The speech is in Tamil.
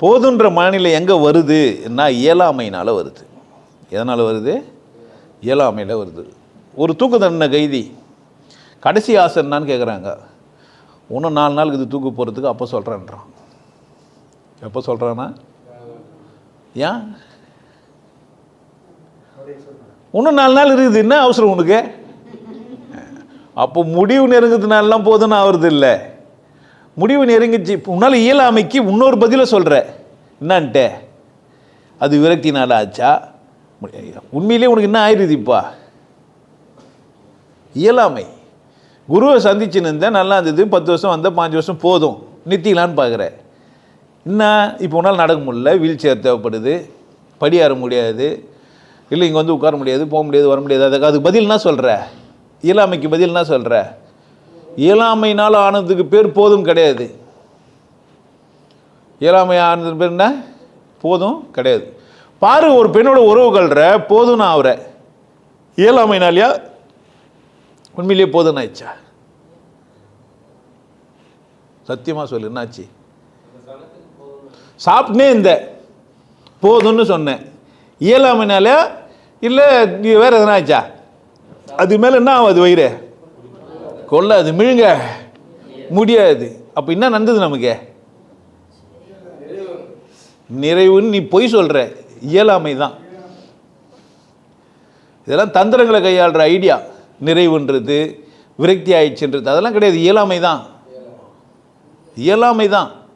போதுன்ற மனநிலை எங்கே வருதுன்னா இயலாமையினால் வருது. எதனால் வருது? இயலாமையில் வருது. ஒரு தூக்கு தண்டனை கைதி கடைசி ஆசை என்னான்னு கேட்குறாங்க. இன்னும் 4 நாளுக்கு இது தூக்கு போகிறதுக்கு அப்போ சொல்கிறேன்றான். எப்போ சொல்கிறான்னா, ஏன் இன்னும் 4 நாள் இருக்குது, என்ன அவசரம் உனக்கு? அப்போ முடிவு நெருங்கிறதுனாலாம் போதுன்னு ஆகுறது இல்லை. முடிவு நெருங்கிச்சு. உன்னால் இயலாமைக்கு இன்னொரு பதிலை சொல்கிற என்னான்ட்ட, அது விரக்தினால ஆச்சா? உண்மையிலே உனக்கு என்ன ஆயிடுதுப்பா? இயலாமை. குருவை சந்திச்சுன்னு இருந்தேன், நல்லா இருந்தது, 10 வருஷம் வந்தால் 5 வருஷம் போதும், நிறுத்திக்கலான்னு பார்க்குறேன். என்ன இப்போ உன்னால் நடக்க முடியல, வீல் சேர் தேவைப்படுது, படி ஏற முடியாது, இல்லை இங்கே வந்து உட்கார முடியாது, போக முடியாது, வர முடியாது. அதுக்கு பதில் என்ன சொல்கிற? இயலாமைக்கு பதில் என்ன சொல்கிற? இயலாமையினால் ஆனதுக்கு பேர் போதும் கிடையாது. இயலாமை ஆனதுக்கு பேர் என்ன? போதும் கிடையாது. பாரு, ஒரு பெண்ணோட உறவு கல்ற போதும்னு ஆகுற, இயலாமைனாலியா உண்மையிலேயே போதும்னு ஆயிடுச்சா? சத்தியமாக சொல்லு, என்னாச்சு? சாப்பிட்டுனே இந்த போதும்னு சொன்னேன், இயலாமைனால இல்லை வேற எதனா ஆச்சா? அது மேலே என்ன ஆகும்? அது வயிறு கொள்ளாது, மிழுங்க முடியாது. அப்போ என்ன நடந்தது நமக்கு? நிறைவுன்னு நீ பொய் சொல்கிற, இயலாமை தான். இதெல்லாம் தந்திரங்களை கையாளுற ஐடியா. நிறைவுன்றது, விரக்தி ஆயிடுச்சுன்றது அதெல்லாம் கிடையாது, இயலாமை தான். இயலாமை தான்.